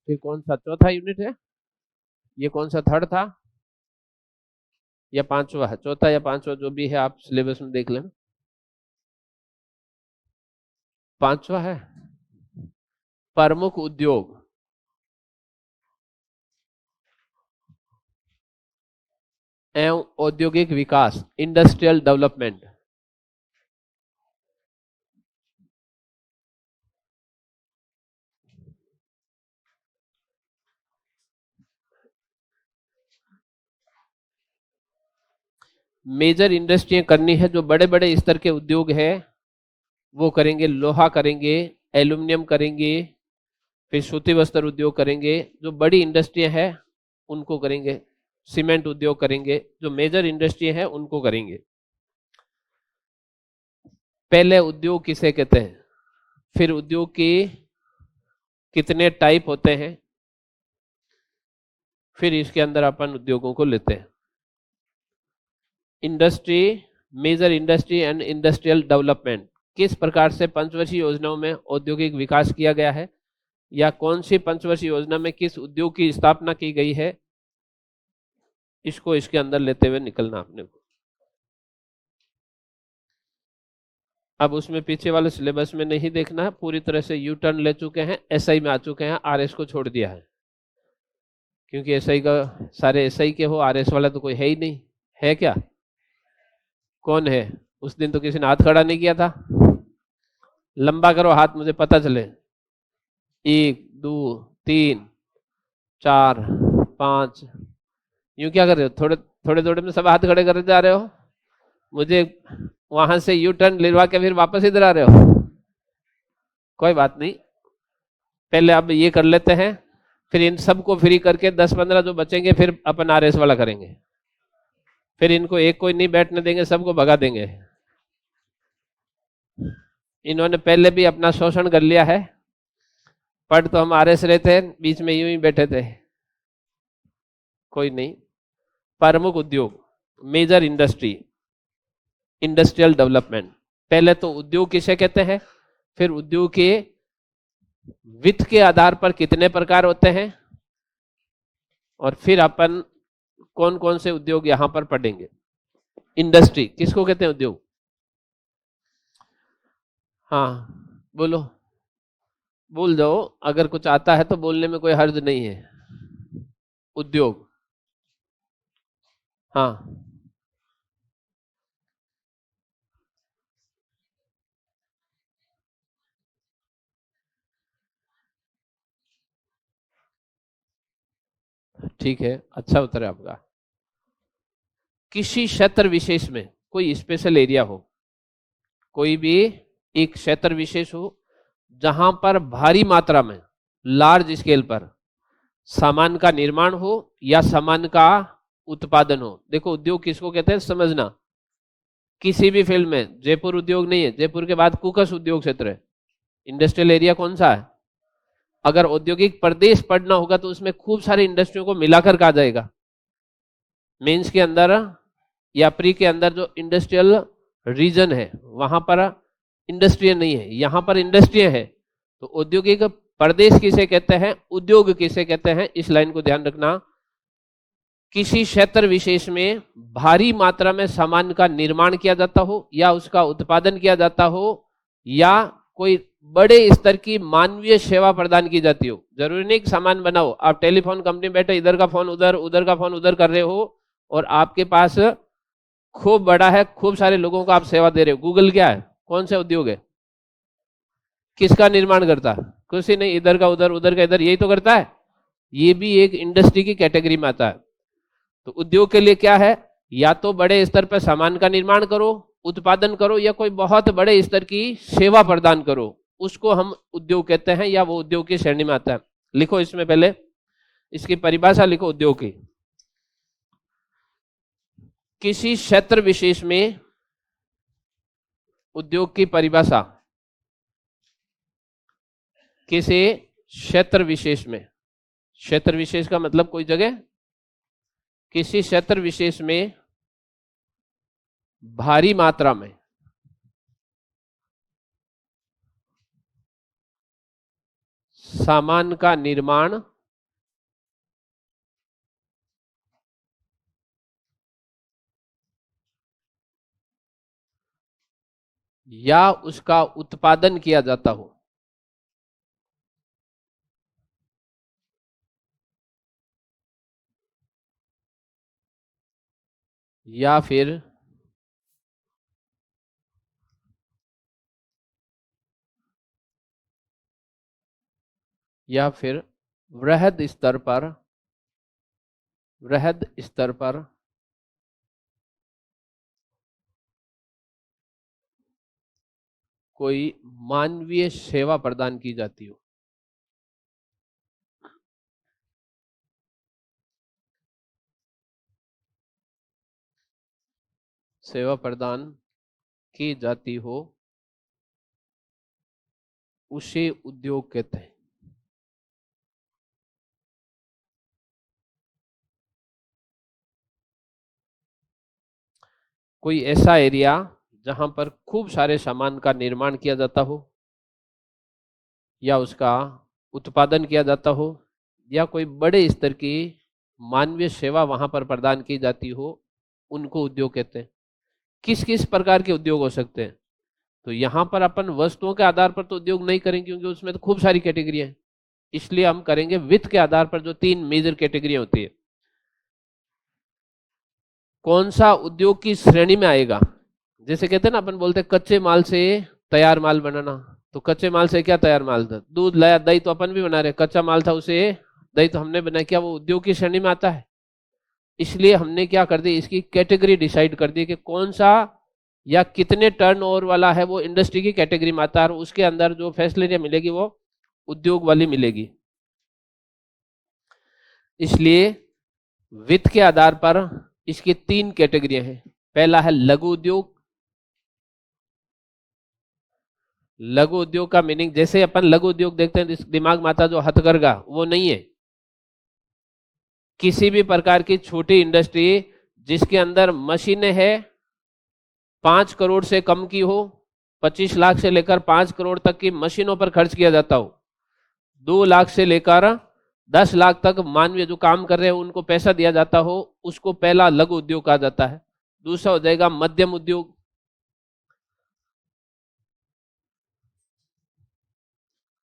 फिर कौन सा चौथा यूनिट है, ये कौन सा थर्ड था या पांचवा है, चौथा या पांचवा जो भी है आप सिलेबस में देख लेना। पांचवा है, प्रमुख उद्योग एवं औद्योगिक विकास, इंडस्ट्रियल डेवलपमेंट। मेजर इंडस्ट्रियां करनी है, जो बड़े बड़े स्तर के उद्योग है वो करेंगे, लोहा करेंगे, एल्यूमिनियम करेंगे, फिर सूती वस्त्र उद्योग करेंगे, जो बड़ी इंडस्ट्रियां हैं उनको करेंगे, सीमेंट उद्योग करेंगे, जो मेजर इंडस्ट्री है उनको करेंगे। पहले उद्योग किसे कहते हैं, फिर उद्योग के कितने टाइप होते हैं, फिर इसके अंदर अपन उद्योगों को लेते हैं। Industry, major industry and industrial development, किस प्रकार से पंचवर्षीय योजनाओं में औद्योगिक विकास किया गया है, या कौन सी पंचवर्षीय योजना में किस उद्योग की स्थापना की गई है, इसको इसके अंदर लेते हुए निकलना अपने को। अब उसमें पीछे वाले सिलेबस में नहीं देखना है, पूरी तरह से यू टर्न ले चुके हैं, एसआई में आ चुके हैं, आरएस को छोड़ दिया है, क्योंकि एसआई का सारे एसआई के हो, आरएस वाला तो कोई है ही नहीं। है क्या, कौन है, उस दिन तो किसी ने हाथ खड़ा नहीं किया था, लंबा करो हाथ मुझे पता चले। 1 2 3 4 5, यूं क्या कर रहे हो, थोड़े थोड़े थोड़े में सब हाथ खड़े करते जा रहे हो, मुझे वहां से यू टर्न लिलवा के फिर वापस इधर आ रहे हो। कोई बात नहीं, पहले अब ये कर लेते हैं, फिर इन सबको फ्री करके 10-15 जो बचेंगे फिर अपन आरएस वाला करेंगे, फिर इनको एक कोई नहीं बैठने देंगे, सबको भगा देंगे। इन्होंने पहले भी अपना शोषण कर लिया है, पढ़ तो हम आरएस रहे थे, बीच में यूं ही बैठे थे, कोई नहीं। प्रमुख उद्योग, मेजर इंडस्ट्री, इंडस्ट्रियल डेवलपमेंट। पहले तो उद्योग किसे कहते हैं, फिर उद्योग के वित्त के आधार पर कितने प्रकार होते हैं, और फिर अपन कौन कौन से उद्योग यहां पर पढ़ेंगे। इंडस्ट्री किसको कहते हैं, उद्योग, हाँ बोलो, बोल जाओ, अगर कुछ आता है तो बोलने में कोई हर्ज नहीं है। उद्योग, हाँ ठीक है, अच्छा उत्तर है आपका। किसी क्षेत्र विशेष में कोई स्पेशल एरिया हो, कोई भी एक क्षेत्र विशेष हो जहां पर भारी मात्रा में, लार्ज स्केल पर सामान का निर्माण हो या सामान का उत्पादन हो। देखो उद्योग किसको कहते हैं समझना, किसी भी फील्ड में, जयपुर उद्योग नहीं है, जयपुर के बाद कुकस उद्योग क्षेत्र है। इंडस्ट्रियल एरिया कौन सा है, अगर औद्योगिक प्रदेश पढ़ना होगा तो उसमें खूब सारी इंडस्ट्रियों को मिलाकर कहा जाएगा। मेंस के अंदर या प्री के अंदर जो इंडस्ट्रियल रीजन है वहां पर इंडस्ट्री नहीं है, यहां पर इंडस्ट्री है। तो औद्योगिक प्रदेश किसे कहते हैं, उद्योग किसे कहते हैं, इस लाइन को ध्यान रखना। किसी क्षेत्र विशेष में भारी मात्रा में सामान का निर्माण किया जाता हो या उसका उत्पादन किया जाता हो, या कोई बड़े स्तर की मानवीय सेवा प्रदान की जाती हो। जरूरी नहीं कि सामान बनाओ, आप टेलीफोन कंपनी में बैठे, इधर का फोन उधर, उधर का फोन उधर कर रहे हो, और आपके पास खूब बड़ा है, खूब सारे लोगों को आप सेवा दे रहे हो। गूगल क्या है, कौन सा उद्योग है, किसका निर्माण करता है, कुछ ही नहीं, इधर का उधर, उधर का इधर, यही तो करता है। ये भी एक इंडस्ट्री की कैटेगरी में आता है। तो उद्योग के लिए क्या है, या तो बड़े स्तर पर सामान का निर्माण करो, उत्पादन करो, या कोई बहुत बड़े स्तर की सेवा प्रदान करो, उसको हम उद्योग कहते हैं, या वो उद्योग की श्रेणी में आता है। लिखो इसमें पहले इसकी परिभाषा लिखो उद्योग की। किसी क्षेत्र विशेष में उद्योग की परिभाषा, किसी क्षेत्र विशेष में, क्षेत्र विशेष का मतलब कोई जगह, किसी क्षेत्र विशेष में भारी मात्रा में सामान का निर्माण या उसका उत्पादन किया जाता हो। या फिर वृहद स्तर पर कोई मानवीय सेवा प्रदान की जाती हो। सेवा प्रदान की जाती हो, उसे उद्योग कहते हैं। कोई ऐसा एरिया जहां पर खूब सारे सामान का निर्माण किया जाता हो या उसका उत्पादन किया जाता हो या कोई बड़े स्तर की मानवीय सेवा वहां पर प्रदान की जाती हो, उनको उद्योग कहते हैं। किस किस प्रकार के उद्योग हो सकते हैं? तो यहाँ पर अपन वस्तुओं के आधार पर तो उद्योग नहीं करेंगे क्योंकि उसमें तो खूब सारी कैटेगरी है, इसलिए हम करेंगे वित्त के आधार पर जो 3 मेजर कैटेगरी होती है। कौन सा उद्योग की श्रेणी में आएगा? जैसे कहते हैं ना, अपन बोलते हैं कच्चे माल से तैयार माल बनाना। तो कच्चे माल से क्या तैयार माल था? दूध लाया, दही तो अपन भी बना रहे, कच्चा माल था उसे दही तो हमने बनाया, क्या वो उद्योग की श्रेणी में आता है? इसलिए हमने क्या कर दी, इसकी कैटेगरी डिसाइड कर दी कि कौन सा या कितने टर्नओवर वाला है, वो इंडस्ट्री की कैटेगरी में आता है और उसके अंदर जो फैसिलिटी मिलेगी वो उद्योग वाली मिलेगी। इसलिए वित्त के आधार पर इसकी 3 कैटेगरियां हैं। पहला है लघु उद्योग। लघु उद्योग का मीनिंग, जैसे अपन लघु उद्योग देखते हैं दिमाग में आता जो हथकरघा, वो नहीं है। किसी भी प्रकार की छोटी इंडस्ट्री जिसके अंदर मशीनें है 5 करोड़ से कम की हो, 25 लाख से लेकर 5 करोड़ तक की मशीनों पर खर्च किया जाता हो, 2 लाख से लेकर 10 लाख तक मानवीय जो काम कर रहे हैं उनको पैसा दिया जाता हो, उसको पहला लघु उद्योग कहा जाता है। दूसरा हो जाएगा मध्यम उद्योग।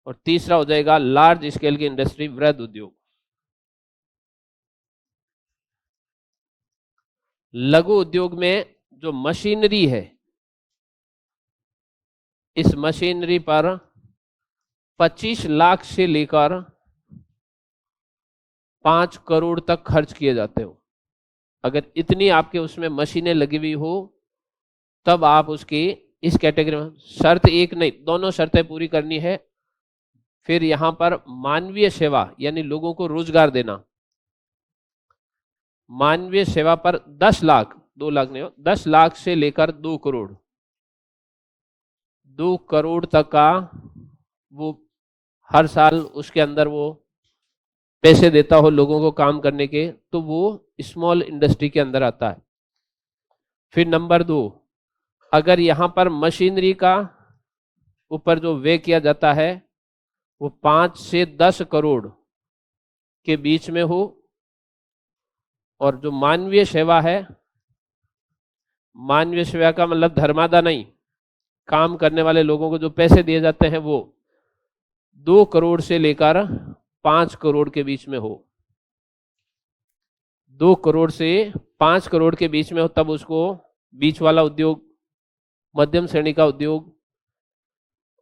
और तीसरा हो जाएगा लार्ज स्केल की इंडस्ट्री, वृहद उद्योग। लघु उद्योग में जो मशीनरी है, इस मशीनरी पर 25 लाख से लेकर 5 करोड़ तक खर्च किए जाते हो। अगर इतनी आपके उसमें मशीनें लगी हुई हो तब आप उसकी इस कैटेगरी में, शर्त एक नहीं, दोनों शर्तें पूरी करनी है। फिर यहां पर मानवीय सेवा यानी लोगों को रोजगार देना, मानवीय सेवा पर 10 लाख, 2 लाख नहीं हो, 10 लाख से लेकर 2 करोड़, 2 करोड़ तक का वो हर साल उसके अंदर वो पैसे देता हो लोगों को काम करने के, तो वो स्मॉल इंडस्ट्री के अंदर आता है। फिर नंबर 2, अगर यहां पर मशीनरी का ऊपर जो व्यय किया जाता है वो 5 से 10 करोड़ के बीच में हो, और जो मानवीय सेवा है, मानवीय सेवा का मतलब धर्मादा नहीं, काम करने वाले लोगों को जो पैसे दिए जाते हैं वो 2 करोड़ से लेकर 5 करोड़ के बीच में हो, 2 करोड़ से 5 करोड़ के बीच में हो, तब उसको बीच वाला उद्योग, मध्यम श्रेणी का उद्योग।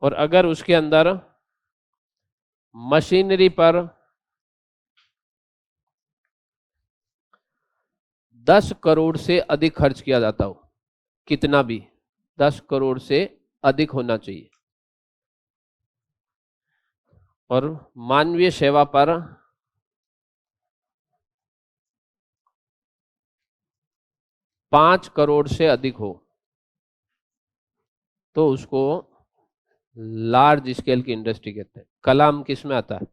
और अगर उसके अंदर मशीनरी पर 10 करोड़ से अधिक खर्च किया जाता हो, कितना भी 10 करोड़ से अधिक होना चाहिए, और मानवीय सेवा पर 5 करोड़ से अधिक हो, तो उसको लार्ज स्केल की इंडस्ट्री कहते हैं। कलाम किस में आता है?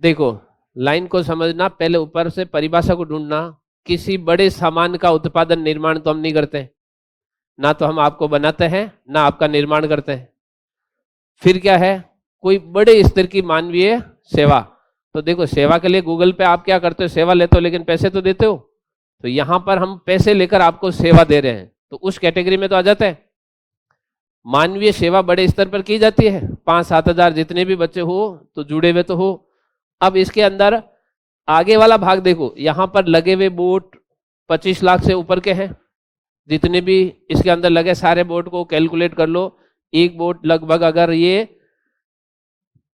देखो, लाइन को समझना, पहले ऊपर से परिभाषा को ढूंढना। किसी बड़े सामान का उत्पादन निर्माण तो हम नहीं करते, ना तो हम आपको बनाते हैं ना आपका निर्माण करते हैं। फिर क्या है? कोई बड़े स्तर की मानवीय सेवा। तो देखो, सेवा के लिए गूगल पे आप क्या करते हो, सेवा लेते हो लेकिन पैसे तो देते हो। तो यहां पर हम पैसे लेकर आपको सेवा दे रहे हैं, तो उस कैटेगरी में तो आ जाते हैं। मानवीय सेवा बड़े स्तर पर की जाती है, 5-7 हजार जितने भी बच्चे हो तो जुड़े हुए तो हो। अब इसके अंदर आगे वाला भाग देखो, यहां पर लगे हुए बोट 25 लाख से ऊपर के हैं। जितने भी इसके अंदर लगे सारे बोट को कैलकुलेट कर लो। एक बोट लगभग अगर ये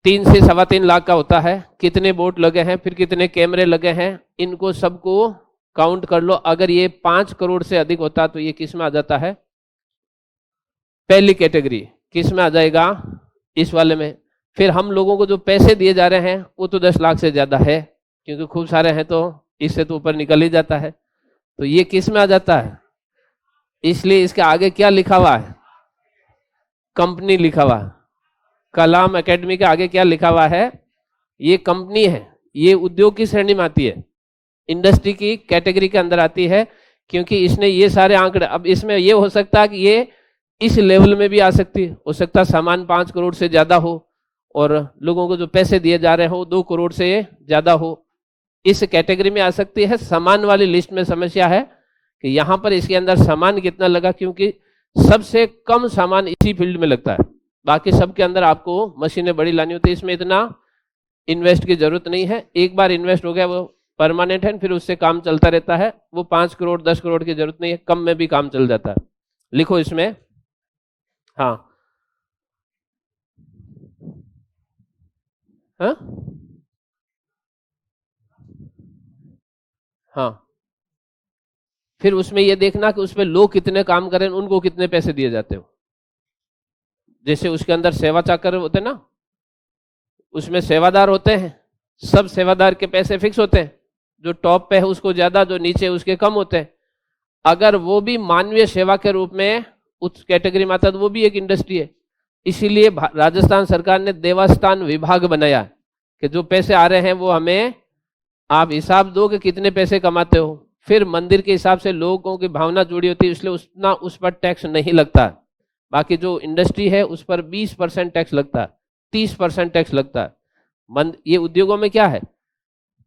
3 से 3.25 लाख का होता है, कितने बोट लगे हैं, फिर कितने कैमरे लगे हैं, इनको सबको काउंट कर लो। अगर ये 5 करोड़ से अधिक होता तो ये किस में आ जाता है, पहली कैटेगरी किस में आ जाएगा, इस वाले में। फिर हम लोगों को जो पैसे दिए जा रहे हैं वो तो 10 लाख से ज्यादा है, क्योंकि खूब सारे हैं तो इससे तो ऊपर निकल ही जाता है। तो ये किस में आ जाता है, इसलिए इसके आगे क्या लिखा हुआ है, कंपनी लिखा हुआ है। कलाम एकेडमी के आगे क्या लिखा हुआ है, ये कंपनी है, ये उद्योग की श्रेणी में आती है, इंडस्ट्री की कैटेगरी के अंदर आती है, क्योंकि इसने ये सारे आंकड़े। अब इसमें ये हो सकता है कि ये इस लेवल में भी आ सकती है, हो सकता है सामान 5 करोड़ से ज्यादा हो और लोगों को जो पैसे दिए जा रहे हो 2 करोड़ से ज्यादा हो, इस कैटेगरी में आ सकती है। सामान वाली लिस्ट में समस्या है कि यहां पर इसके अंदर सामान कितना लगा, क्योंकि सबसे कम सामान इसी फील्ड में लगता है, बाकी सबके अंदर आपको मशीनें बड़ी लानी होती है। इसमें इतना इन्वेस्ट की जरूरत नहीं है, एक बार इन्वेस्ट हो गया वो परमानेंट है, फिर उससे काम चलता रहता है। वो 5 करोड़ 10 करोड़ की जरूरत नहीं है, कम में भी काम चल जाता है। लिखो इसमें, हाँ हाँ हाँ। फिर उसमें ये देखना कि उसमें लोग कितने काम करें, उनको कितने पैसे दिए जाते हो। जैसे उसके अंदर सेवा चाकर होते हैं ना, उसमें सेवादार होते हैं, सब सेवादार के पैसे फिक्स होते हैं, जो टॉप पे है उसको ज्यादा, जो नीचे है उसके कम होते हैं। अगर वो भी मानवीय सेवा के रूप में उस कैटेगरी में आता है तो वो भी एक इंडस्ट्री है। इसीलिए राजस्थान सरकार ने देवस्थान विभाग बनाया कि जो पैसे आ रहे हैं वो हमें आप हिसाब दो कि कितने पैसे कमाते हो। फिर मंदिर के हिसाब से लोगों की भावना जुड़ी होती है, इसलिए उतना उस पर टैक्स नहीं लगता। बाकी जो इंडस्ट्री है उस पर 20% टैक्स लगता है, 30% टैक्स लगता है। ये उद्योगों में क्या है,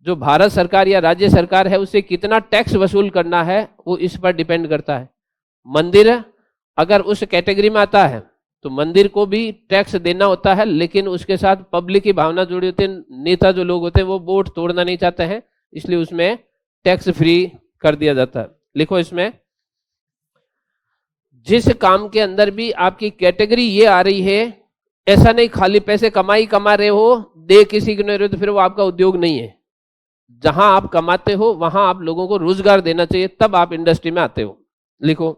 जो भारत सरकार या राज्य सरकार है उससे कितना टैक्स वसूल करना है वो इस पर डिपेंड करता है। मंदिर अगर उस कैटेगरी में आता है तो मंदिर को भी टैक्स देना होता है, लेकिन उसके साथ पब्लिक की भावना जुड़ी होती है। नेता जो लोग होते हैं वो वोट तोड़ना नहीं चाहते हैं, इसलिए उसमें टैक्स फ्री कर दिया जाता है। लिखो इसमें, जिस काम के अंदर भी आपकी कैटेगरी ये आ रही है, ऐसा नहीं खाली पैसे कमा रहे हो, दे किसी को नहीं रहे हो तो फिर वो आपका उद्योग नहीं है। जहां आप कमाते हो वहां आप लोगों को रोजगार देना चाहिए, तब आप इंडस्ट्री में आते हो। लिखो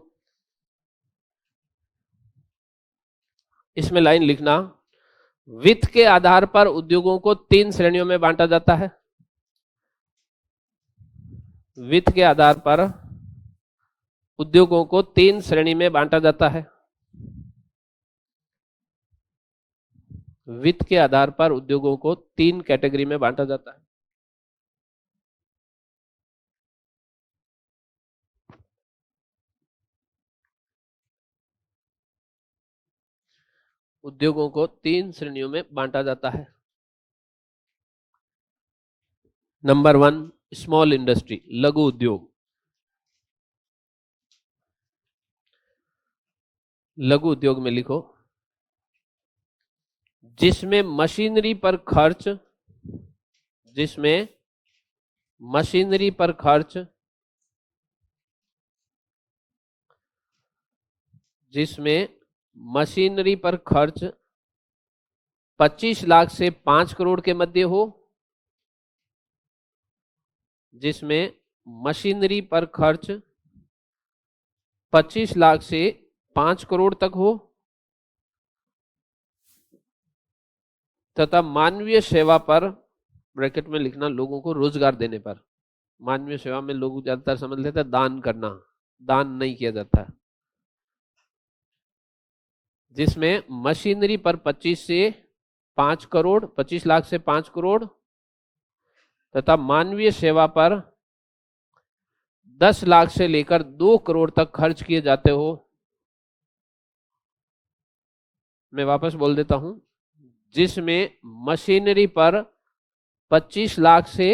इसमें लाइन लिखना, वित्त के आधार पर उद्योगों को 3 श्रेणियों में बांटा जाता है। वित्त के आधार पर उद्योगों को 3 श्रेणी में बांटा जाता है। वित्त के आधार पर उद्योगों को 3 कैटेगरी में बांटा जाता है। उद्योगों को 3 श्रेणियों में बांटा जाता है। नंबर 1 स्मॉल इंडस्ट्री, लघु उद्योग। लघु उद्योग में लिखो, जिसमें मशीनरी पर खर्च, जिसमें मशीनरी पर खर्च, जिसमें मशीनरी पर खर्च 25 लाख से 5 करोड़ के मध्य हो, जिसमें मशीनरी पर खर्च 25 लाख से 5 करोड़ तक हो, तथा मानवीय सेवा पर, ब्रैकेट में लिखना लोगों को रोजगार देने पर। मानवीय सेवा में लोग ज्यादातर समझ लेते हैं दान करना, दान नहीं किया जाता। जिसमें मशीनरी पर 25 से 5 करोड़, 25 लाख से 5 करोड़, तथा मानवीय सेवा पर 10 लाख से लेकर 2 करोड़ तक खर्च किए जाते हो। मैं वापस बोल देता हूं, जिसमें मशीनरी पर 25 लाख से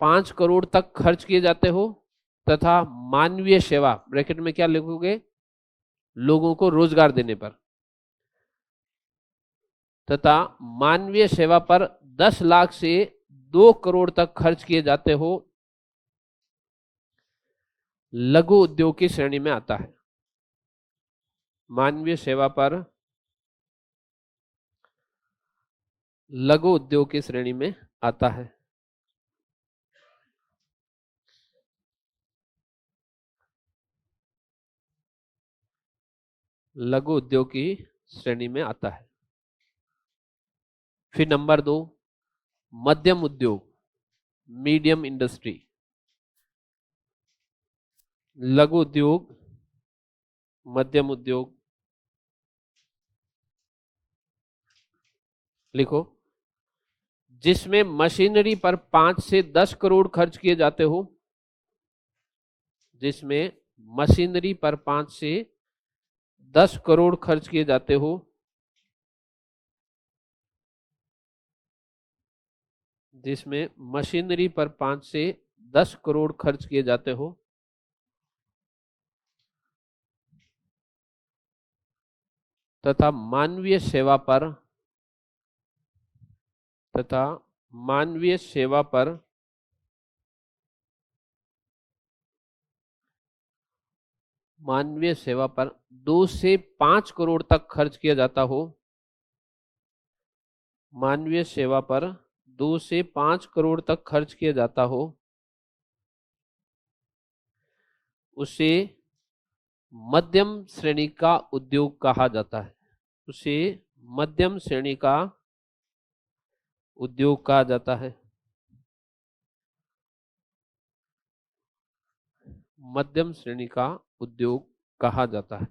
5 करोड़ तक खर्च किए जाते हो, तथा मानवीय सेवा ब्रैकेट में क्या लिखोगे, लोगों को रोजगार देने पर, तथा मानवीय सेवा पर 10 लाख से 2 करोड़ तक खर्च किए जाते हो, लघु उद्योग की श्रेणी में आता है। मानवीय सेवा पर लघु उद्योग की श्रेणी में आता है। लघु उद्योग की श्रेणी में आता है। फिर नंबर 2, मध्यम उद्योग, मीडियम इंडस्ट्री। लघु उद्योग, मध्यम उद्योग, लिखो, जिसमें मशीनरी पर 5 से 10 करोड़ खर्च किए जाते हो, जिसमें मशीनरी पर 5 से 10 करोड़ खर्च किए जाते हो, जिसमें मशीनरी पर 5 से 10 करोड़ खर्च किए जाते हो, तथा मानवीय सेवा पर मानवीय सेवा पर 2 से 5 करोड़ तक खर्च किया जाता हो, मानवीय सेवा पर 2 से 5 करोड़ तक खर्च किया जाता हो, उसे मध्यम श्रेणी का उद्योग कहा जाता है। उसे मध्यम श्रेणी का उद्योग कहा जाता है। मध्यम श्रेणी का उद्योग कहा जाता है।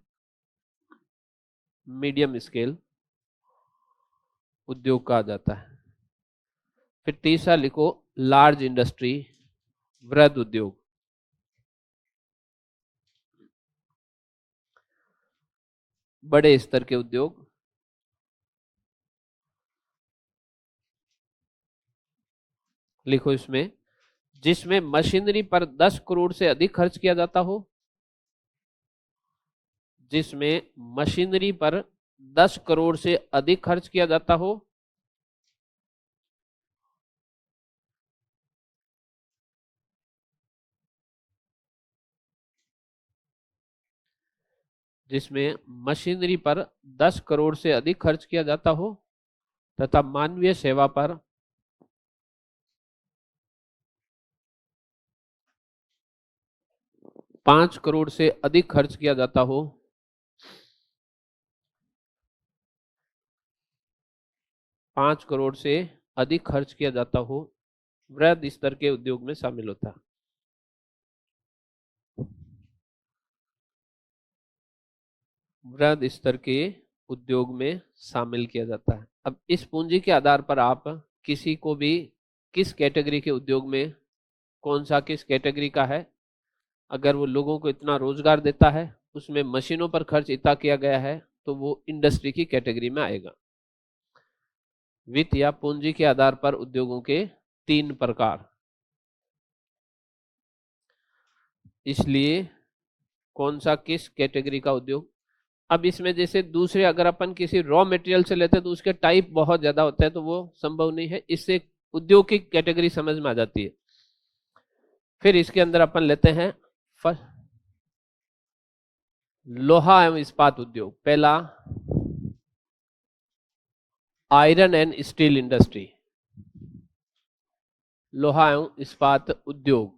मीडियम स्केल उद्योग कहा जाता है। फिर तीसरा लिखो, लार्ज इंडस्ट्री, वृहद उद्योग। बड़े स्तर के उद्योग, लिखो इसमें, जिसमें मशीनरी पर 10 करोड़ से अधिक खर्च किया जाता हो, जिसमें मशीनरी पर 10 करोड़ से अधिक खर्च किया जाता हो, जिसमें मशीनरी पर 10 करोड़ से अधिक खर्च किया जाता हो, तथा मानवीय सेवा पर 5 करोड़ से अधिक खर्च किया जाता हो, 5 करोड़ से अधिक खर्च किया जाता हो, वृहद स्तर के उद्योग में शामिल होता है। वृहद स्तर के उद्योग में शामिल किया जाता है। अब इस पूंजी के आधार पर आप किसी को भी किस कैटेगरी के उद्योग में, कौन सा किस कैटेगरी का है, अगर वो लोगों को इतना रोजगार देता है, उसमें मशीनों पर खर्च इतना किया गया है, तो वो इंडस्ट्री की कैटेगरी में आएगा। वित्त या पूंजी के आधार पर उद्योगों के 3 प्रकार, इसलिए कौन सा किस कैटेगरी का उद्योग। अब इसमें जैसे दूसरे, अगर अपन किसी रॉ मटेरियल से लेते हैं तो उसके टाइप बहुत ज्यादा होते हैं, तो वो संभव नहीं है। इससे उद्योग की कैटेगरी समझ में आ जाती है। फिर इसके अंदर अपन लेते हैं लोहा एवं इस्पात उद्योग। पहला, आयरन एंड स्टील इंडस्ट्री, लोहा एवं इस्पात उद्योग।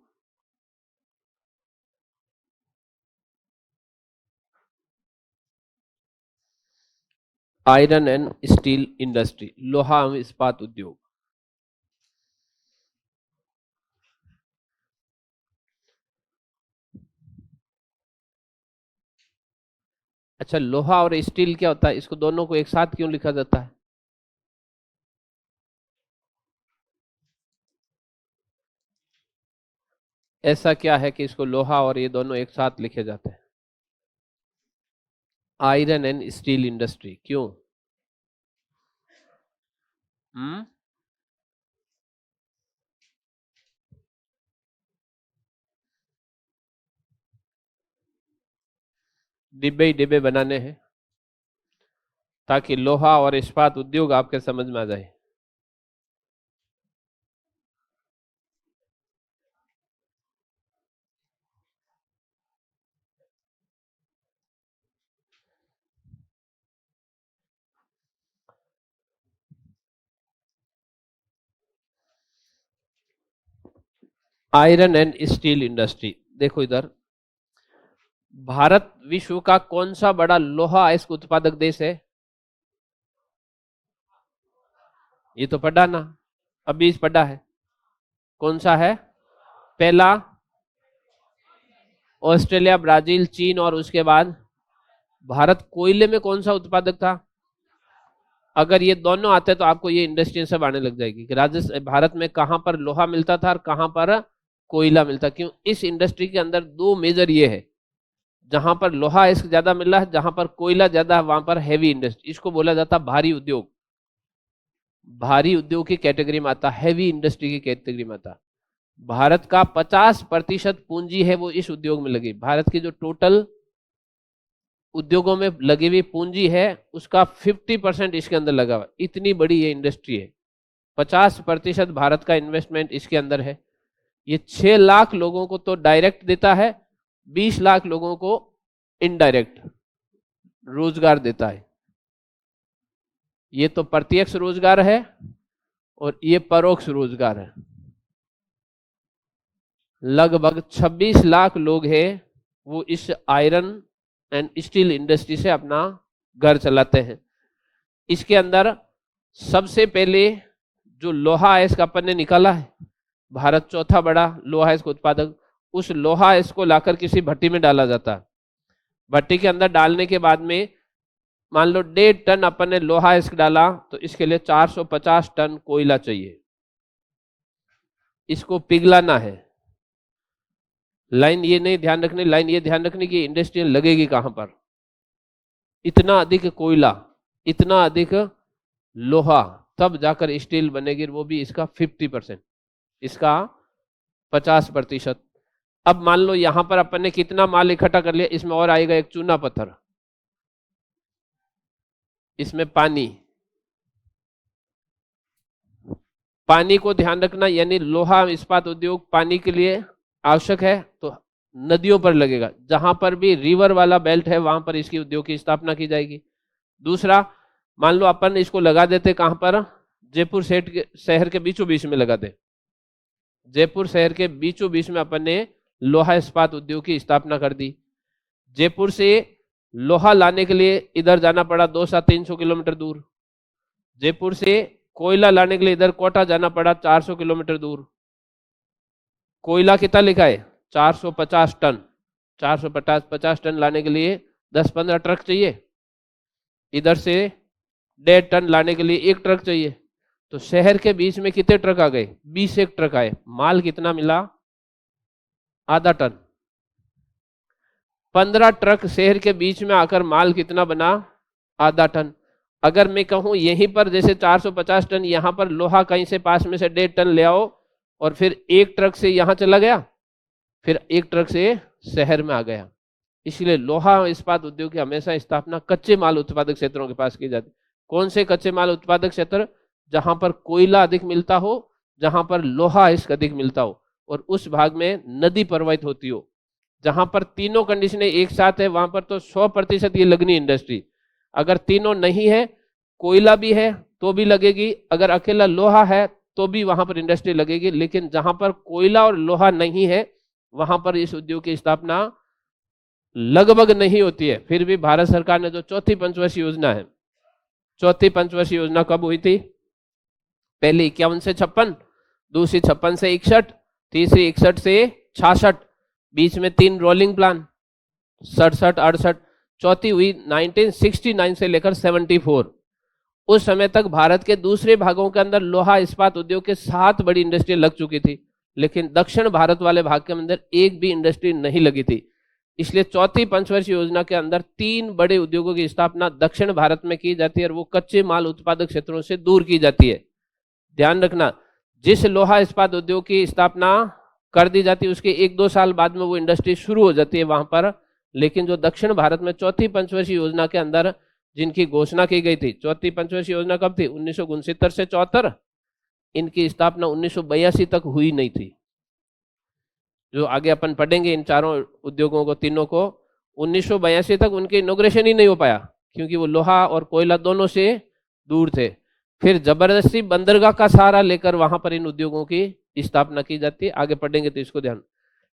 आयरन एंड स्टील इंडस्ट्री, लोहा एवं इस्पात उद्योग। अच्छा, लोहा और स्टील क्या होता है, इसको दोनों को एक साथ क्यों लिखा जाता है? ऐसा क्या है कि इसको लोहा और ये दोनों एक साथ लिखे जाते हैं? आयरन एंड स्टील इंडस्ट्री क्यों? हम्म, डिब्बे ही डिब्बे बनाने हैं ताकि लोहा और इस्पात उद्योग आपके समझ में आ जाए। आयरन एंड स्टील इंडस्ट्री, देखो इधर, भारत विश्व का कौन सा बड़ा लोहा अयस्क उत्पादक देश है? ये तो पढ़ा ना, अभी पढ़ा है। कौन सा है? पहला ऑस्ट्रेलिया, ब्राजील, चीन, और उसके बाद भारत कोयले में कौन सा उत्पादक था? अगर ये दोनों आते तो आपको ये इंडस्ट्री सब आने लग जाएगी कि राजस्थान, भारत में कहां पर लोहा मिलता था और कहां पर कोयला मिलता। क्यों? इस इंडस्ट्री के अंदर दो मेजर ये है, जहां पर लोहा इसक ज्यादा मिल रहा है, जहां पर कोयला ज्यादा है, वहां पर हैवी इंडस्ट्री, इसको बोला जाता भारी उद्योग। भारी उद्योग की कैटेगरी में आता, हैवी इंडस्ट्री की कैटेगरी में आता। भारत का 50% पूंजी है वो इस उद्योग में लगी। भारत की जो टोटल उद्योगों में लगी हुई पूंजी है उसका 50% इसके अंदर लगा हुआ। इतनी बड़ी ये इंडस्ट्री है, 50% भारत का इन्वेस्टमेंट इसके अंदर है। ये 6 लाख लोगों को तो डायरेक्ट देता है, 20 लाख लोगों को इनडायरेक्ट रोजगार देता है। ये तो प्रत्यक्ष रोजगार है और ये परोक्ष रोजगार है। लगभग 26 लाख लोग हैं वो इस आयरन एंड स्टील इंडस्ट्री से अपना घर चलाते हैं। इसके अंदर सबसे पहले जो लोहा अयस्क अपन ने निकाला है, भारत चौथा बड़ा लोहा अयस्क उत्पादक, उस लोहा अयस्क को लाकर किसी भट्टी में डाला जाता है। भट्टी के अंदर डालने के बाद में मान लो 1.5 टन अपन ने लोहा अयस्क डाला तो इसके लिए 450 टन कोयला चाहिए। इसको पिघलाना है। लाइन ये नहीं ध्यान रखनी, लाइन ये ध्यान रखनी कि इंडस्ट्री लगेगी कहां पर। इतना अधिक कोयला, इतना अधिक लोहा, तब जाकर स्टील बनेगी, वो भी इसका 50%, इसका 50%। अब मान लो यहां पर अपन ने कितना माल इकट्ठा कर लिया, इसमें और आएगा एक चूना पत्थर, इसमें पानी। पानी को ध्यान रखना, यानी लोहा इस्पात उद्योग पानी के लिए आवश्यक है तो नदियों पर लगेगा। जहां पर भी रिवर वाला बेल्ट है वहां पर इसकी उद्योग की स्थापना की जाएगी। दूसरा, मान लो अपन इसको लगा देते कहां पर, जयपुर शहर के बीचों बीच में लगा दे। जयपुर शहर के बीचों बीच में अपन ने लोहा इस्पात उद्योग की स्थापना कर दी। जयपुर से लोहा लाने के लिए इधर जाना पड़ा 200-300 किलोमीटर दूर। जयपुर से कोयला लाने के लिए इधर कोटा जाना पड़ा 400 किलोमीटर दूर। कोयला कितना लिखा है? 450 टन। 450 टन लाने के लिए 10-15 ट्रक चाहिए। इधर से 1.5 टन लाने के लिए 1 ट्रक चाहिए। तो शहर के बीच में कितने ट्रक आ गए? 20 ट्रक आए। माल कितना मिला? आधा टन। 15 ट्रक शहर के बीच में आकर माल कितना बना? आधा टन। अगर मैं कहूं यहीं पर जैसे 450 टन, यहां पर लोहा कहीं से पास में से 1.5 टन ले आओ और फिर 1 ट्रक से यहां चला गया, फिर 1 ट्रक से शहर में आ गया। इसलिए लोहा इस्पात उद्योग की हमेशा स्थापना कच्चे माल उत्पादक क्षेत्रों के पास की जाती। कौन से कच्चे माल उत्पादक क्षेत्र? जहां पर कोयला अधिक मिलता हो, जहां पर लोहा इस्क अधिक मिलता हो और उस भाग में नदी प्रवाहित होती हो। जहां पर तीनों कंडीशनें एक साथ है वहां पर तो 100% ये लगनी इंडस्ट्री। अगर तीनों नहीं है, कोयला भी है तो भी लगेगी, अगर अकेला लोहा है तो भी वहां पर इंडस्ट्री लगेगी। लेकिन जहां पर कोयला और लोहा नहीं है वहां पर इस उद्योग की स्थापना लगभग नहीं होती है। फिर भी भारत सरकार ने जो चौथी पंचवर्षीय योजना है, चौथी पंचवर्षीय योजना कब हुई थी? पहली 51 से 56, दूसरी 56 से 61, तीसरी 61 से 66, बीच में 3 रोलिंग प्लान 67, 68, चौथी हुई 1969 से लेकर 74। उस समय तक भारत के दूसरे भागों के अंदर लोहा इस्पात उद्योग के 7 बड़ी इंडस्ट्री लग चुकी थी, लेकिन दक्षिण भारत वाले भाग के अंदर एक भी इंडस्ट्री नहीं लगी थी। इसलिए चौथी पंचवर्षीय योजना के अंदर 3 बड़े उद्योगों की स्थापना दक्षिण भारत में की जाती है और वो कच्चे माल उत्पादक क्षेत्रों से दूर की जाती है। ध्यान रखना, जिस लोहा इस्पात उद्योग की स्थापना कर दी जाती है उसके 1-2 साल बाद में वो इंडस्ट्री शुरू हो जाती है वहां पर, लेकिन जो दक्षिण भारत में चौथी पंचवर्षीय योजना के अंदर जिनकी घोषणा की गई थी, चौथी पंचवर्षीय योजना कब थी? 1969 से 74, इनकी स्थापना 1982 तक हुई नहीं थी। जो आगे अपन पढ़ेंगे इन चारों उद्योगों को, तीनों को, 1982 तक उनके इनॉग्रेशन ही नहीं हो पाया, क्योंकि वो लोहा और कोयला दोनों से दूर थे। फिर जबरदस्ती बंदरगाह का सहारा लेकर वहां पर इन उद्योगों की स्थापना की जाती है। आगे पढ़ेंगे तो इसको ध्यान,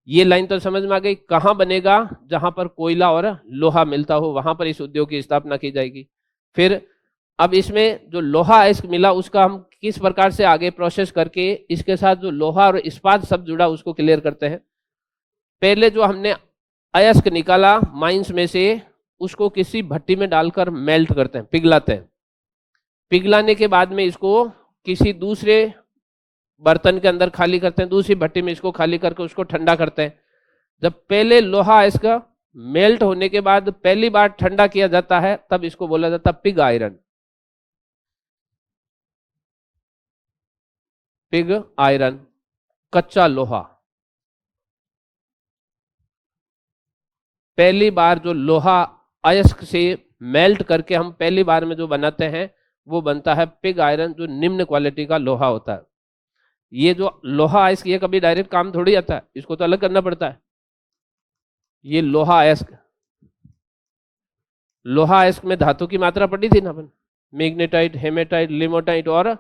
ये लाइन तो समझ में आ गई। कहां बनेगा? जहां पर कोयला और लोहा मिलता हो वहां पर इस उद्योग की स्थापना की जाएगी। फिर अब इसमें जो लोहा अयस्क मिला उसका हम किस प्रकार से आगे प्रोसेस करके इसके साथ जो लोहा और इस्पात सब जुड़ा उसको क्लियर करते हैं। पहले जो हमने अयस्क निकाला माइंस में से, उसको किसी भट्टी में डालकर मेल्ट करते हैं, पिघलाते हैं। पिघलाने के बाद में इसको किसी दूसरे बर्तन के अंदर खाली करते हैं, दूसरी भट्टी में इसको खाली करके उसको ठंडा करते हैं। जब पहले लोहा इसका मेल्ट होने के बाद पहली बार ठंडा किया जाता है, तब इसको बोला जाता है पिग आयरन। पिग आयरन, कच्चा लोहा। पहली बार जो लोहा अयस्क से मेल्ट करके हम पहली बार में जो बनाते हैं वो बनता है पिग आयरन, जो निम्न क्वालिटी का लोहा होता है। ये जो लोहा अयस्क ये कभी डायरेक्ट काम थोड़ी आता है, इसको तो अलग करना पड़ता है। ये लोहा अयस्क, लोहा अयस्क में धातु की मात्रा पड़ी थी ना अपन, मैग्नेटाइट, हेमेटाइट, लिमोटाइट और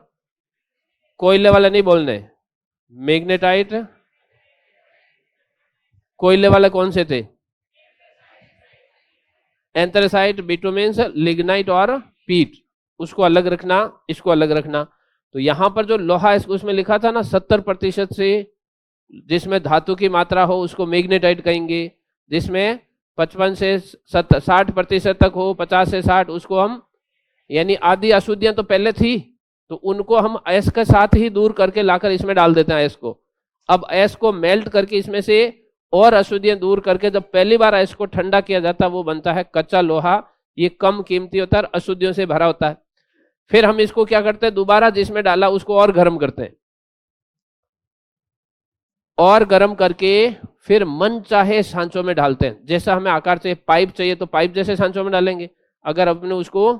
कोयले वाला नहीं बोलने, मैग्नेटाइट, कोयले वाले कौन से थे? एंथ्रेसाइट, बिटुमेंस, लिग्नाइट और पीट। उसको अलग रखना, इसको अलग रखना। तो यहां पर जो लोहा उसमें लिखा था ना 70% से जिसमें धातु की मात्रा हो उसको मैग्नेटाइट कहेंगे, जिसमें 55 से 60% तक हो, 50 से 60, उसको हम, यानी आधी अशुद्धियां तो पहले थी तो उनको हम अयस्क के साथ ही दूर करके लाकर इसमें डाल देते हैं अयस्क को। अब अयस्क को मेल्ट करके इसमें से और अशुद्धियां दूर करके जब पहली बार अयस्क को ठंडा किया जाता है वो बनता है कच्चा लोहा। ये कम कीमती होता है, अशुद्धियों से भरा होता है। फिर हम इसको क्या करते हैं, दोबारा जिसमें डाला उसको और गर्म करते हैं, और गर्म करके फिर मन चाहे सांचों में डालते हैं। जैसा हमें आकार चाहिए, पाइप चाहिए तो पाइप जैसे सांचों में डालेंगे, अगर अपने उसको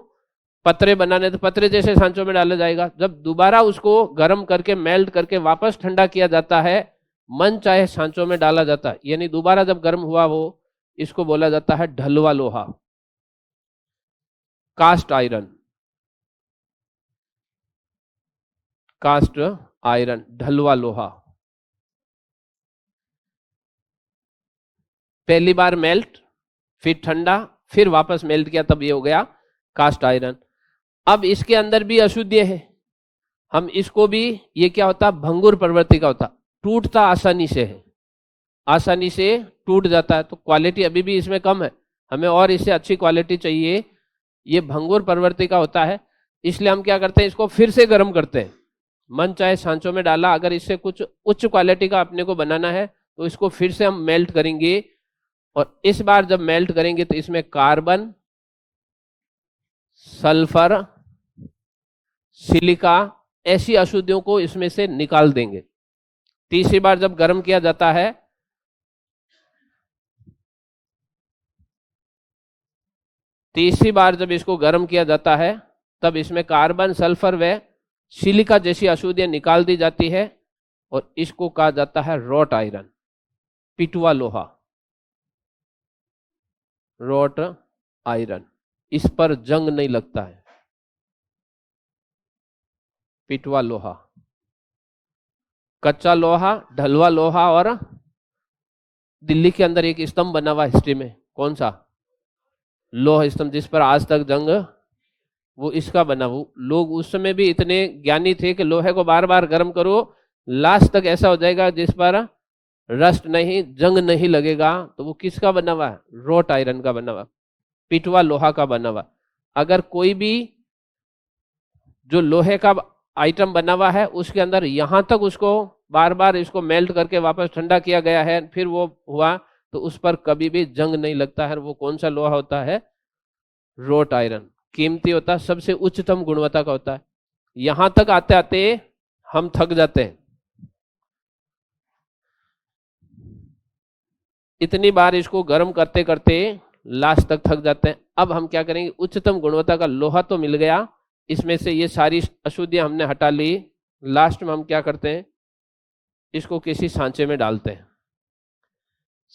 पतरे बनाने तो पतरे जैसे सांचों में डाला जाएगा। जब दोबारा उसको गर्म करके मेल्ट करके वापस ठंडा किया जाता है, मन चाहे सांचों में डाला जाता है, यानी दोबारा जब गर्म हुआ वो, इसको बोला जाता है ढलवा लोहा, कास्ट आयरन। कास्ट आयरन, ढलवा लोहा। पहली बार मेल्ट, फिर ठंडा, फिर वापस मेल्ट किया, तब ये हो गया कास्ट आयरन। अब इसके अंदर भी अशुद्धियां है, हम इसको भी, ये क्या होता है, भंगुर प्रवृत्ति का होता, टूटता आसानी से है, आसानी से टूट जाता है। तो क्वालिटी अभी भी इसमें कम है, हमें और इससे अच्छी क्वालिटी चाहिए। ये भंगुर प्रवृत्ति का होता है, इसलिए हम क्या करते हैं, इसको फिर से गर्म करते हैं। मन चाहे सांचों में डाला, अगर इससे कुछ उच्च क्वालिटी का अपने को बनाना है तो इसको फिर से हम मेल्ट करेंगे, और इस बार जब मेल्ट करेंगे तो इसमें कार्बन, सल्फर, सिलिका, ऐसी अशुद्धियों को इसमें से निकाल देंगे। तीसरी बार जब गर्म किया जाता है, तीसरी बार जब इसको गर्म किया जाता है तब इसमें कार्बन, सल्फर व सिलिका जैसी अशुद्धियां निकाल दी जाती है, और इसको कहा जाता है रॉट आयरन, पिटवा लोहा, रॉट आयरन। इस पर जंग नहीं लगता है, पिटवा लोहा, कच्चा लोहा, ढलवा लोहा। और दिल्ली के अंदर एक स्तंभ बना हुआ हिस्ट्री में, कौन सा, लोह स्तंभ, जिस पर आज तक जंग, वो इसका बना। वो लोग उस समय भी इतने ज्ञानी थे कि लोहे को बार बार गर्म करो, लास्ट तक ऐसा हो जाएगा जिस पर रस्ट नहीं, जंग नहीं लगेगा। तो वो किसका बना हुआ है, रॉट आयरन का बना हुआ, पिटवा लोहा का बना हुआ। अगर कोई भी जो लोहे का आइटम बना हुआ है उसके अंदर यहां तक उसको बार बार इसको मेल्ट करके वापस ठंडा किया गया है, फिर वो हुआ, तो उस पर कभी भी जंग नहीं लगता है। वो कौन सा लोहा होता है, रॉट आयरन। कीमती होता है, सबसे उच्चतम गुणवत्ता का होता है। यहां तक आते आते हम थक जाते हैं। इतनी बार इसको गर्म करते करते लास्ट तक थक जाते हैं। अब हम क्या करेंगे, उच्चतम गुणवत्ता का लोहा तो मिल गया, इसमें से ये सारी अशुद्धियां हमने हटा ली। लास्ट में हम क्या करते हैं, इसको किसी सांचे में डालते हैं,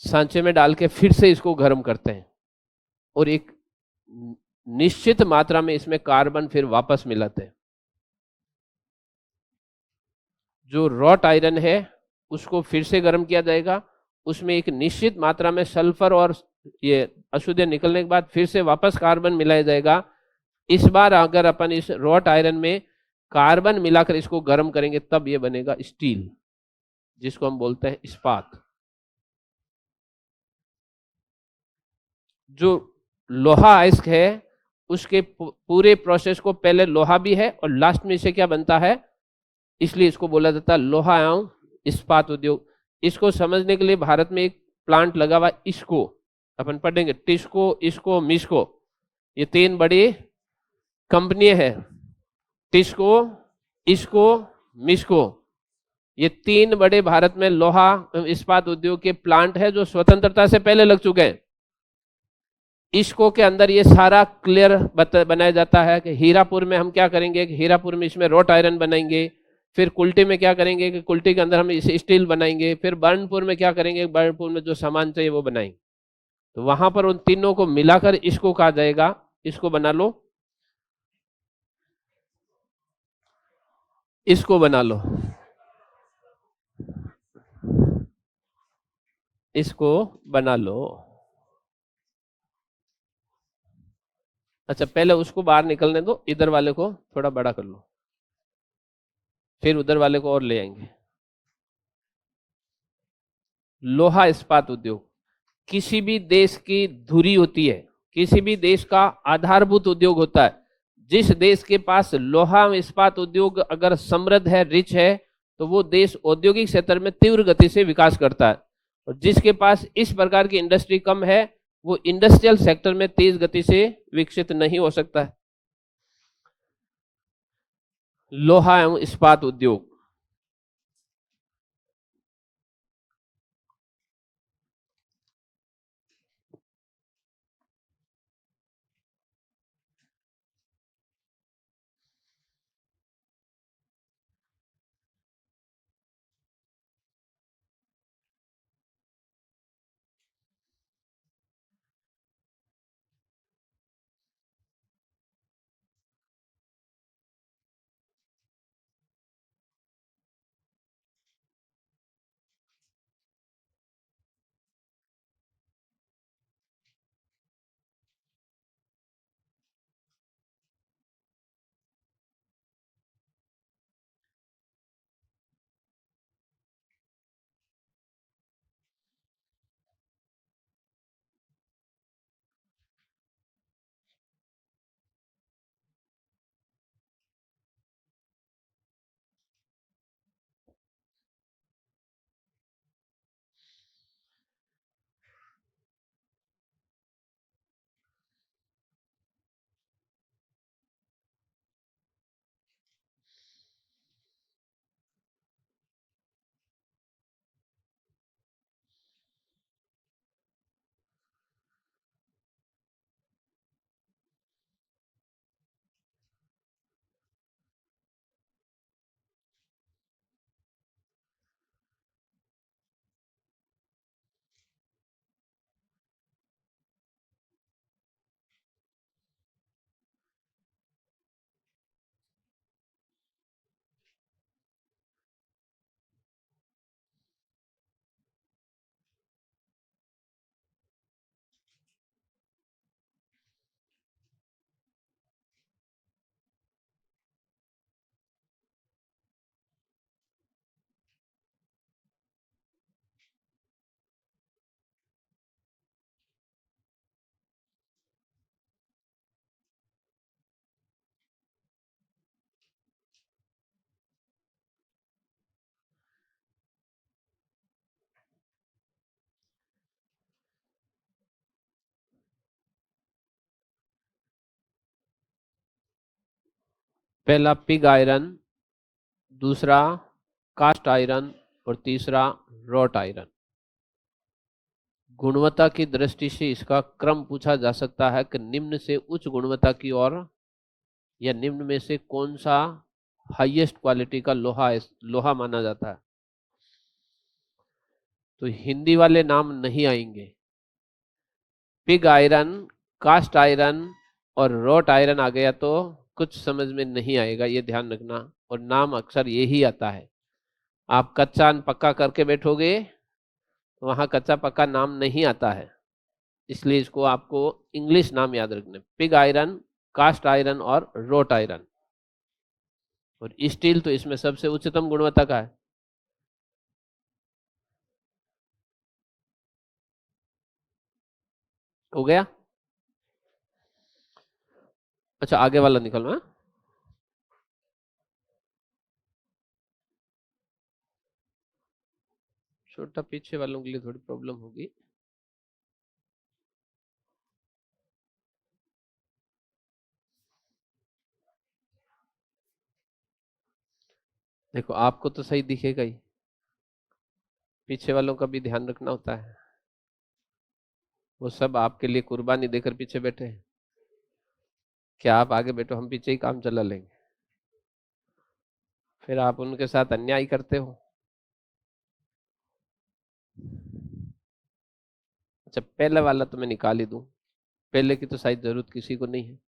सांचे में डाल के फिर से इसको गर्म करते हैं और एक निश्चित मात्रा में इसमें कार्बन फिर वापस मिलाते हैं। जो रॉट आयरन है उसको फिर से गर्म किया जाएगा, उसमें एक निश्चित मात्रा में सल्फर और ये अशुद्धियां निकलने के बाद फिर से वापस कार्बन मिलाया जाएगा। इस बार अगर अपन इस रॉट आयरन में कार्बन मिलाकर इसको गर्म करेंगे तब ये बनेगा स्टील, जिसको हम बोलते हैं इस्पात। जो लोहा अयस्क है उसके पूरे प्रोसेस को पहले लोहा भी है और लास्ट में इसे क्या बनता है, इसलिए इसको बोला जाता है लोहा एवं इस्पात उद्योग। इसको समझने के लिए भारत में एक प्लांट लगा हुआ, इसको अपन पढ़ेंगे, टिस्को, इसको, मिस्को, ये तीन बड़ी कंपनी है। टिस्को, इसको, मिस्को, ये तीन बड़े भारत में लोहा इस्पात उद्योग के प्लांट है जो स्वतंत्रता से पहले लग चुके हैं। इसको के अंदर ये सारा क्लियर बनाया जाता है कि हीरापुर में हम क्या करेंगे कि हीरापुर में इसमें रॉट आयरन बनाएंगे, फिर कुल्टी में क्या करेंगे कि कुल्टी के अंदर हम इसे स्टील बनाएंगे, फिर बर्नपुर में क्या करेंगे, बर्नपुर में जो सामान चाहिए वो बनाएंगे। तो वहां पर उन तीनों को मिलाकर इसको कहा जाएगा, इसको बना लो, इसको बना लो, इसको बना लो। अच्छा पहले उसको बाहर निकलने दो, इधर वाले को थोड़ा बड़ा कर लो, फिर उधर वाले को और ले आएंगे। लोहा इस्पात उद्योग किसी भी देश की धुरी होती है, किसी भी देश का आधारभूत उद्योग होता है। जिस देश के पास लोहा इस्पात उद्योग अगर समृद्ध है, रिच है, तो वो देश औद्योगिक क्षेत्र में तीव्र गति से विकास करता है। और जिसके पास इस प्रकार की इंडस्ट्री कम है, वो इंडस्ट्रियल सेक्टर में तेज गति से विकसित नहीं हो सकता है। लोहा एवं इस्पात उद्योग, पहला पिग आयरन, दूसरा कास्ट आयरन और तीसरा रॉट आयरन। गुणवत्ता की दृष्टि से इसका क्रम पूछा जा सकता है कि निम्न से उच्च गुणवत्ता की ओर, या निम्न में से कौन सा हाईएस्ट क्वालिटी का लोहा माना जाता है। तो हिंदी वाले नाम नहीं आएंगे। पिग आयरन, कास्ट आयरन और रोट आयरन आ गया तो कुछ समझ में नहीं आएगा, ये ध्यान रखना। और नाम अक्सर यही आता है। आप कच्चा पक्का करके बैठोगे तो वहां कच्चा पक्का नाम नहीं आता है, इसलिए इसको आपको इंग्लिश नाम याद रखने। पिग आयरन, कास्ट आयरन और रोट आयरन। और स्टील तो इसमें सबसे उच्चतम गुणवत्ता का है। हो गया। अच्छा, आगे वाला निकलना है। छोटा पीछे वालों के लिए थोड़ी प्रॉब्लम होगी। देखो, आपको तो सही दिखेगा ही, पीछे वालों का भी ध्यान रखना होता है। वो सब आपके लिए कुर्बानी देकर पीछे बैठे हैं। क्या आप आगे बैठो, हम पीछे ही काम चला लेंगे, फिर आप उनके साथ अन्याय करते हो। अच्छा, पहले वाला तो मैं निकाल ही दूं, पहले की तो शायद जरूरत किसी को नहीं है।